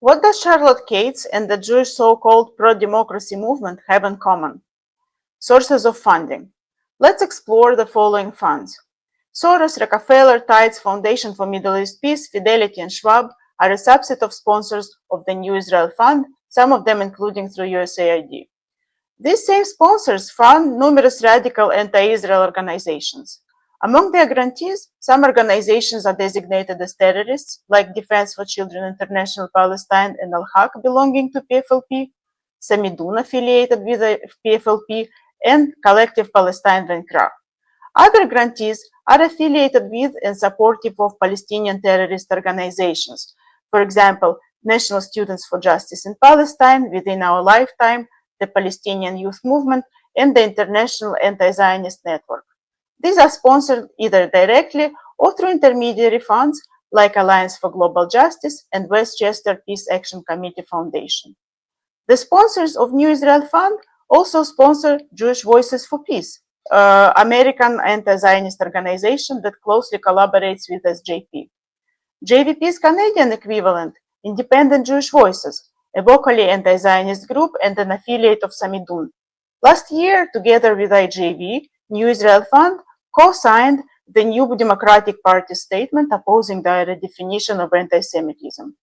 What does Charlotte Cates and the Jewish so-called pro-democracy movement have in common? Sources of funding. Let's explore the following funds. Soros, Rockefeller, Tides, Foundation for Middle East Peace, Fidelity, and Schwab are a subset of sponsors of the New Israel Fund, some of them including through USAID. These same sponsors fund numerous radical anti-Israel organizations. Among their grantees, some organizations are designated as terrorists, like Defense for Children International Palestine and Al-Haq belonging to PFLP, Samidun affiliated with the PFLP, and Collective Palestine Venkra. Other grantees are affiliated with and supportive of Palestinian terrorist organizations. For example, National Students for Justice in Palestine, Within Our Lifetime, the Palestinian Youth Movement, and the International Anti-Zionist Network. These are sponsored either directly or through intermediary funds like Alliance for Global Justice and Westchester Peace Action Committee Foundation. The sponsors of New Israel Fund also sponsor Jewish Voices for Peace, American anti-Zionist organization that closely collaborates with SJP. JVP's Canadian equivalent, Independent Jewish Voices, a vocally anti-Zionist group and an affiliate of Samidun. Last year, together with IJV, New Israel Fund co-signed the New Democratic Party statement opposing the redefinition of anti-Semitism.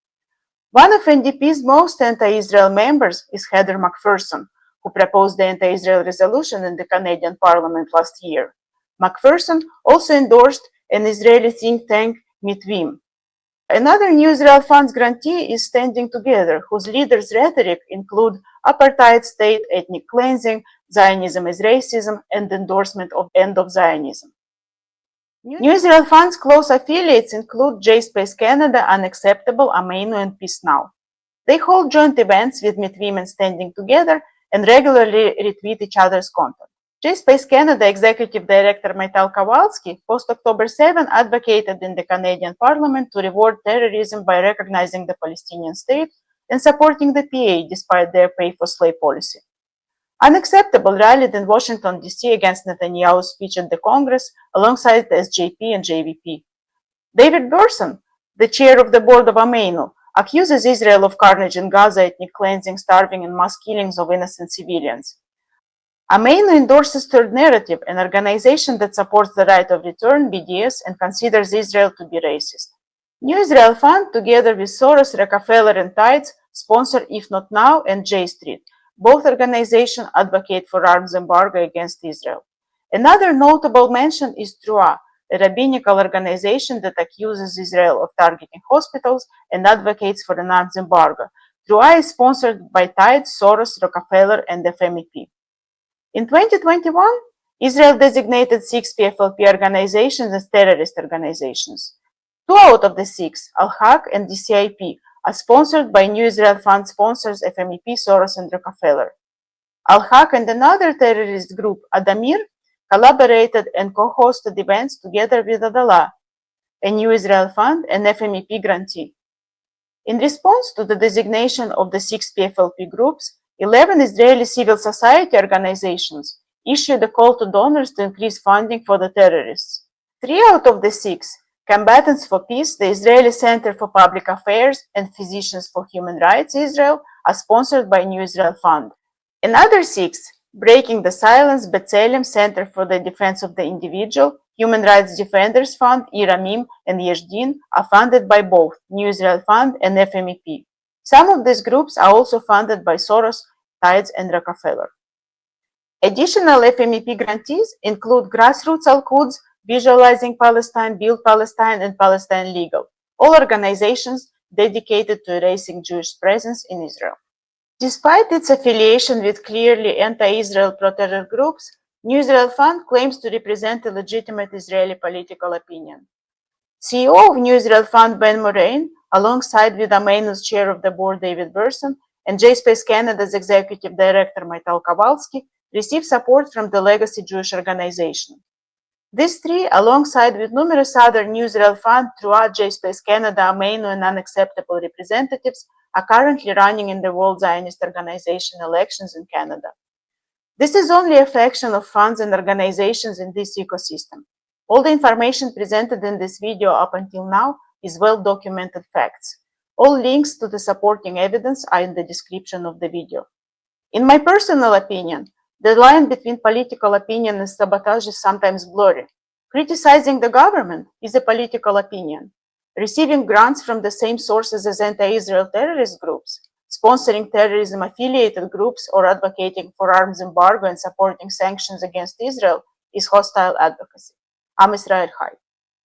One of NDP's most anti-Israel members is Heather McPherson, who proposed the anti-Israel resolution in the Canadian Parliament last year. McPherson also endorsed an Israeli think tank, Mitvim. Another New Israel Fund's grantee is Standing Together, whose leaders' rhetoric include apartheid state, ethnic cleansing, Zionism is racism, and endorsement of end of Zionism. New Israel Fund's close affiliates include JSpace Canada, Unacceptable, Ameinu, and Peace Now. They hold joint events with Mitvim and Standing Together and regularly retweet each other's content. JSpace Canada Executive Director Maital Kowalski, post-October 7, advocated in the Canadian Parliament to reward terrorism by recognizing the Palestinian state and supporting the PA despite their pay-for-slave policy. Unacceptable rallied in Washington, D.C. against Netanyahu's speech at the Congress alongside the SJP and JVP. David Burson, the chair of the board of Ameinu, accuses Israel of carnage in Gaza, ethnic cleansing, starving, and mass killings of innocent civilians. Ameinu endorses Third Narrative, an organization that supports the right of return, BDS, and considers Israel to be racist. New Israel Fund, together with Soros, Rockefeller, and Tides, sponsor If Not Now and J Street. Both organizations advocate for arms embargo against Israel. Another notable mention is Trua, a rabbinical organization that accuses Israel of targeting hospitals and advocates for an arms embargo. Trua is sponsored by Tides, Soros, Rockefeller, and FMEP. In 2021, Israel designated 6 PFLP organizations as terrorist organizations. 2 out of the 6, Al-Haq and DCIP, are sponsored by New Israel Fund sponsors FMEP, Soros, and Rockefeller. Al-Haq and another terrorist group, Adamir, collaborated and co-hosted events together with Adalah, a New Israel Fund and FMEP grantee. In response to the designation of the 6 PFLP groups, 11 Israeli civil society organizations issued a call to donors to increase funding for the terrorists. 3 out of the 6, Combatants for Peace, the Israeli Center for Public Affairs, and Physicians for Human Rights Israel, are sponsored by New Israel Fund. Another 6, Breaking the Silence, B'Tselem Center for the Defense of the Individual, Human Rights Defenders Fund, Iramim, and Yesh Din, are funded by both New Israel Fund and FMEP. Some of these groups are also funded by Soros, Tides, and Rockefeller. Additional FMEP grantees include Grassroots Al-Quds, Visualizing Palestine, Build Palestine, and Palestine Legal, all organizations dedicated to erasing Jewish presence in Israel. Despite its affiliation with clearly anti-Israel pro-terror groups, New Israel Fund claims to represent a legitimate Israeli political opinion. CEO of New Israel Fund Ben Morain, alongside with Ameinu's chair of the board David Burson and JSpace Canada's executive director Maital Kowalski, received support from the Legacy Jewish Organization. These 3, alongside with numerous other New Israel Fund, Trua, JSpace Canada, Ameinu, and Unacceptable representatives, are currently running in the World Zionist Organization elections in Canada. This is only a fraction of funds and organizations in this ecosystem. All the information presented in this video up until now is well-documented facts. All links to the supporting evidence are in the description of the video. In my personal opinion, the line between political opinion and sabotage is sometimes blurry. Criticizing the government is a political opinion. Receiving grants from the same sources as anti-Israel terrorist groups, sponsoring terrorism-affiliated groups, or advocating for arms embargo and supporting sanctions against Israel is hostile advocacy. I'm Israel Hai.